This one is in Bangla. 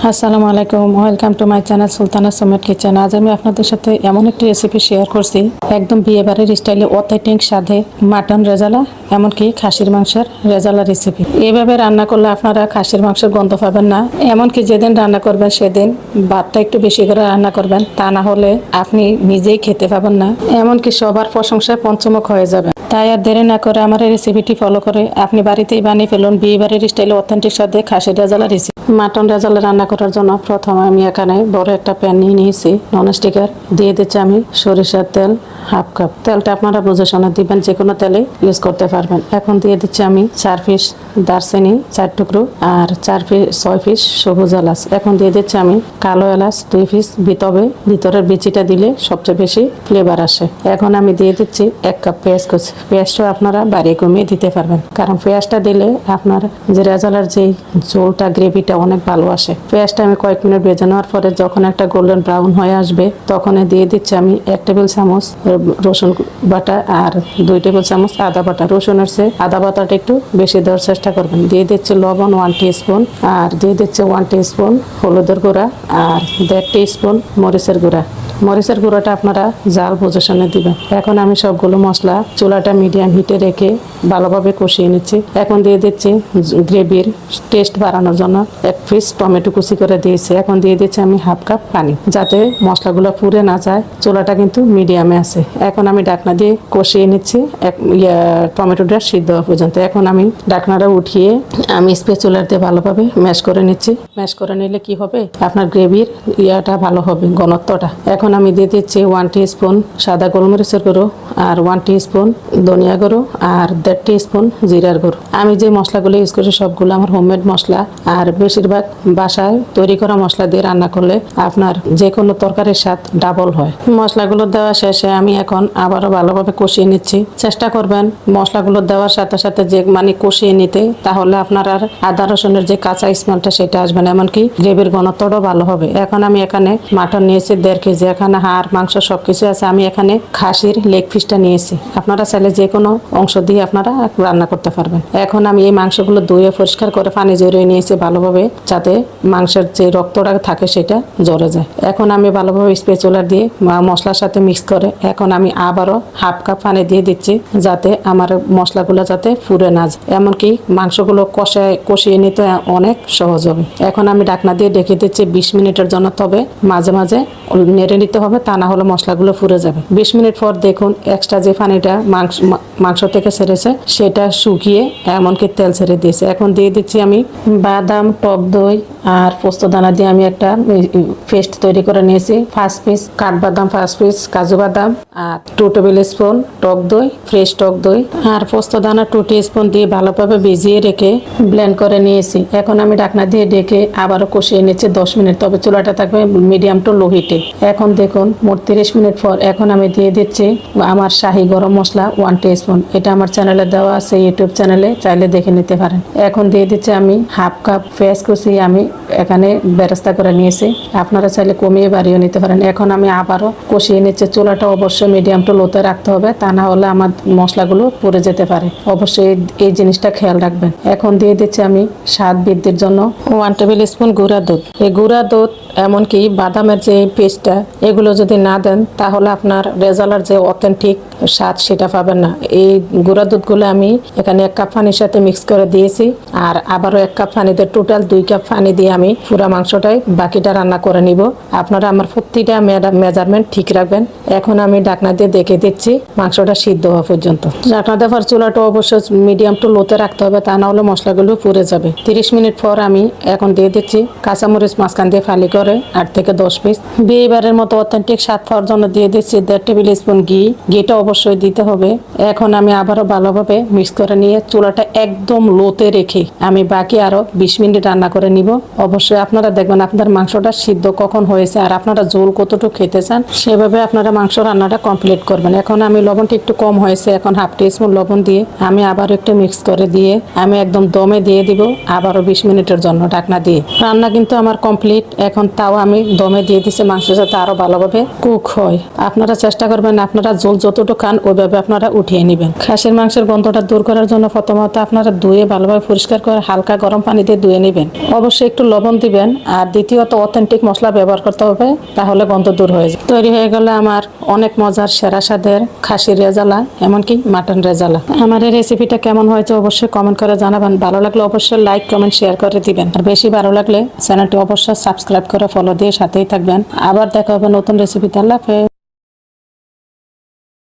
আসসালামু আলাইকুম, welcome to my channel Sultana Sumet kitchen. আজ আমি আপনাদের সাথে এমন একটি রেসিপি শেয়ার করছি, একদম বিয়েবাড়ির স্টাইলে অথেন্টিক স্বাদে মাটন রেজালা, এমনকি খাসির মাংসের রেজালা রেসিপি। এইভাবে রান্না করলে আপনারা খাসির মাংসের গন্ধ পাবেন না। এমনকি যেদিন রান্না করবেন সেদিন ভাতটা একটু বেশি করে রান্না করবেন, তা না হলে আপনি নিজেই খেতে পাবেন না, এমনকি সবার প্রশংসায় পঞ্চমুখ হয়ে যাবে। তাই আর দেরি না করে আমার এই রেসিপিটি ফলো করে আপনি বাড়িতেই বানিয়ে ফেলুন বিয়েবাড়ির স্টাইলে অথেন্টিক স্বাদে খাসির রেজালা রেসিপি। মাটন রেজালা রান্না করার জন্য প্রথমে আমি এখানে বড় একটা প্যান নিয়ে নিয়েছি ননস্টিকের। দিয়ে দিচ্ছি আমি সরিষার তেল হাফ কাপ। তেলটা আপনারা বুঝে শুনে দিবেন, যে কোনো তেলে ইউজ করতে পারবেন। এখন দিয়ে দিচ্ছি আমি 4 পিস দারচিনি 4 টুকরো আর 6 পিস সবুজ এলাচ। এখন দিয়ে দিচ্ছি আমি কালো এলাচ 2 পিস, ভিতরের বিচিটা দিলে সবচেয়ে বেশি ফ্লেভার আসে। এখন আমি দিয়ে দিচ্ছি 1 কাপ পেঁয়াজ কুচি। পেঁয়াজটা আপনারা বাড়িয়ে কমিয়ে দিতে পারবেন, কারণ পেঁয়াজটা দিলে আপনার যে রেজালার যে ঝোলটা গ্রেভিটা অনেক ভালো আসে। পেঁয়াজটা আমি কয়েক মিনিট ভেজে নেওয়ার পরে যখন একটা গোল্ডেন ব্রাউন হয়ে আসবে তখন দিয়ে দিচ্ছি আমি 1 টেবিল চামচ রসুন বাটা আর 2 টেবিল চামচ আদা বাটা। রসুনের চেয়ে আদা বাটাটা একটু বেশি দেওয়ার চেষ্টা করবেন। দিয়ে দিচ্ছি লবণ 1 টিস্পুন আর দিয়ে দিচ্ছি 1 টিস্পুন হলুদের গুঁড়া আর 1.5 টিস্পুন মরিচের গুঁড়া। মরিচের গুঁড়োটা আপনারা জাল বুঝে শুনে দিবেন। এখন আমি সবগুলো মশলা চুলাটা মিডিয়াম হিটে রেখে ভালোভাবে কষিয়ে নিচ্ছি। এখন দিয়ে দিচ্ছি গ্রেভির টেস্ট বাড়ানোর জন্য 1 পিস টমেটো কুচি করে দিয়েছি। এখন দিয়ে দিচ্ছি আমি হাফ কাপ পানি, যাতে মশলাগুলো পুড়ে না যায়। চুলাটা কিন্তু মিডিয়ামে আছে। এখন আমি ঢাকনা দিয়ে কষিয়ে নিচ্ছি টমেটোটা সিদ্ধ হওয়া পর্যন্ত। এখন আমি ঢাকনাটা উঠিয়ে আমি স্প্যাচুলার দিয়ে ভালোভাবে ম্যাশ করে নিচ্ছি। ম্যাশ করে নিলে কি হবে, আপনার গ্রেভির ইয়াটা ভালো হবে, ঘনত্বটা। এখন আমি দিয়ে দিচ্ছি 1 টিস্পুন সাদা গোলমরিচের গুঁড়ো আর 1 টিস্পুন ধনিয়া গুঁড়ো আর 1.5 টিস্পুন জিরার গুঁড়ো। আমি যে মশলাগুলো ইউজ করি সবগুলো আমার হোমমেড মশলা, আর বেশিরভাগ বাসায় তৈরি করা মশলা দিয়ে রান্না করলে আপনার যে কোনো তরকারির স্বাদ ডাবল হয়। মশলাগুলো দেওয়া শেষে আমি এখন আবারও ভালোভাবে কষিয়ে নিচ্ছি। চেষ্টা করবেন মশলাগুলো দেওয়ার সাথে সাথে যে কষিয়ে নিতে, তাহলে আপনার আর আদা রসুনের যে কাঁচা স্মেলটা সেটা আসবে না, এমনকি গ্রেভির ঘনত্বটাও ভালো হবে। এখন আমি এখানে মাটন নিয়েছি 1.5 কেজি। এখানে হাড় মাংস সবকিছু আছে। আমি এখানে খাসির লেগ পিসটা নিয়েছি। আপনারা চাইলে যে কোনো অংশ দিয়ে আপনারা রান্না করতে পারবেন। এখন আমি এই মাংসগুলো ধুয়ে পরিষ্কার করে পানি ঝরিয়ে নিয়েছি ভালোভাবে, যাতে মাংসের যে রক্তটা থাকে সেটা ঝরে যায়। এখন আমি ভালোভাবে স্প্যাচুলার দিয়ে মশলার সাথে মিক্স করে এখন আমি আবারও হাফ কাপ পানি দিয়ে দিচ্ছি, যাতে আমার মশলাগুলো যাতে পুড়ে না যায়, এমনকি মাংসগুলো কষিয়ে নিতে অনেক সহজ হবে। এখন আমি ঢাকনা দিয়ে ঢেকে দিচ্ছি 20 মিনিটের জন্য। তবে মাঝে মাঝে নেড়ে নিতে হবে, তা না হলে মশলাগুলো পুড়ে যাবে। 20 মিনিট পর দেখুন এক্সট্রা যে পানিটা মাংস থেকে ছেড়েছে সেটা শুকিয়ে এমনকি তেল ছেড়ে দিয়েছে। এখন দিয়ে দিচ্ছি আমি বাদাম, টক দই আর পোস্তদানা দিয়ে আমি একটা পেস্ট তৈরি করে নিয়েছি। 5 পিস কাঠবাদাম, 5 পিস কাজু বাদাম আর 2 টেবিল স্পুন টক দই, ফ্রেশ টক দই আর পোস্তদানা 2 টিস্পুন দিয়ে ভালোভাবে ভিজিয়ে রেখে ব্লেন্ড করে নিয়েছি। এখন আমি ঢাকনা দিয়ে ঢেকে আবারও কষিয়ে নিচ্ছি 10 মিনিট। তবে চুলাটা থাকবে মিডিয়াম টু লো হিটে। এখন দেখুন মোট 30 মিনিট পর এখন আমি দিয়ে দিচ্ছি আমার শাহি গরম মশলা 1 টিস্পুন। এটা আমার চ্যানেলে দেওয়া আছে, ইউটিউব চ্যানেলে, চাইলে দেখে নিতে পারেন। এখন দিয়ে দিচ্ছি আমি হাফ কাপ পেঁয়াজ কুচি আমি এখানে বেরেস্তা করে নিয়েছি। আপনারা চাইলে কমিয়ে বাড়িয়ে নিতে পারেন। এখন আমি আবারও কষিয়ে নিচ্ছি। চুলাটা অবশ্যই মিডিয়াম টু লোতে রাখতে হবে, তা না হলে আমার মশলাগুলো পুড়ে যেতে পারে। অবশ্যই এই জিনিসটা খেয়াল রাখবেন। এখন দিয়ে দিচ্ছি আমি স্বাদ বৃদ্ধির জন্য 1 টেবিল স্পুন গুঁড়া দুধ। এই গুঁড়া দুধ এমনকি বাদামের যে পেস্টটা, এগুলো যদি না দেন তাহলে আপনার রেজালার যে অথেন্টিক স্বাদ সেটা পাবেন না। এই গুঁড়া দুধগুলো আমি এখানে 1 কাপ পানির সাথে মিক্স করে দিয়েছি, আর আবারও 1 কাপ পানিতে টোটাল 2 কাপ পানি দিয়ে আমি পুরো মাংসটাই বাকিটা রান্না করে নিব। আপনারা আমার প্রতিটা মেজারমেন্ট ঠিক রাখবেন। এখন আমি ঢাকনা দিয়ে দেখে দিচ্ছি মাংসটা সিদ্ধ হওয়া পর্যন্ত। ঢাকনা দেওয়ার চুলাটা অবশ্যই মিডিয়াম টু লোতে রাখতে হবে, তা না হলে মশলাগুলো পুড়ে যাবে। 30 মিনিট পর আমি এখন দিয়ে দিচ্ছি কাঁচামরিচ মাঝখান দিয়ে ফালি করে 8 থেকে 10 পিস। বিয়েবারের মতো অথেন্টিক স্বাদ পাওয়ার জন্য দিয়ে দিচ্ছি 1.5 টেবিল স্পুন ঘিটা অবশ্যই দিতে হবে। এখন আমি আবারও ভালোভাবে মিক্স করে নিয়ে চুলাটা একদম লোতে রেখে আমি বাকি আরো 20 মিনিট রান্না করে নিব। অবশ্যই আপনারা দেখবেন আপনার মাংসটা সিদ্ধ কখন হয়েছে আর আপনারা ঝোল কতটুকু খেতে চান, সেভাবে আপনারা মাংস রান্নাটা কমপ্লিট করবেন। এখন আমি লবণটা একটু কম হয়েছে, এখন হাফ টিস্পুন লবণ দিয়ে আমি আবার একটু মিক্স করে দিয়ে আমি একদম দমে দিয়ে দিব আবারও 20 মিনিটের জন্য ঢাকনা দিয়ে। রান্না কিন্তু আমার কমপ্লিট। এখন তাও আমি দমে দিয়ে দিচ্ছি মাংস যাতে আরো ভালোভাবে কুক হয়। আপনারা চেষ্টা করবেন আপনারা ঝোল যতটুকু খান ওইভাবে আপনারা উঠিয়ে নেবেন। খাসির মাংসের গন্ধটা দূর করার জন্য প্রথমত আপনারা ধুয়ে ভালোভাবে পরিষ্কার করে হালকা গরম পানি দিয়ে ধুয়ে নেবেন। অবশ্যই একটু লবণ দিবেন, আর দ্বিতীয়ত অথেন্টিক মশলা ব্যবহার করতে হবে, তাহলে গন্ধ দূর হয়ে যায়। তৈরি হয়ে গেল আমার অনেক মজার সেরা স্বাদের খাসির রেজালা, এমনকি মাটন রেজালা। আমার এই রেসিপিটা কেমন হয়েছে অবশ্যই কমেন্ট করে জানাবেন। ভালো লাগলে অবশ্যই লাইক কমেন্ট শেয়ার করে দিবেন, আর বেশি ভালো লাগলে চ্যানেলটি অবশ্যই সাবস্ক্রাইব করে ফলো দিয়ে সাথেই থাকবেন। আবার দেখা হবে নতুন রেসিপিতে। আল্লাহ হাফেজ।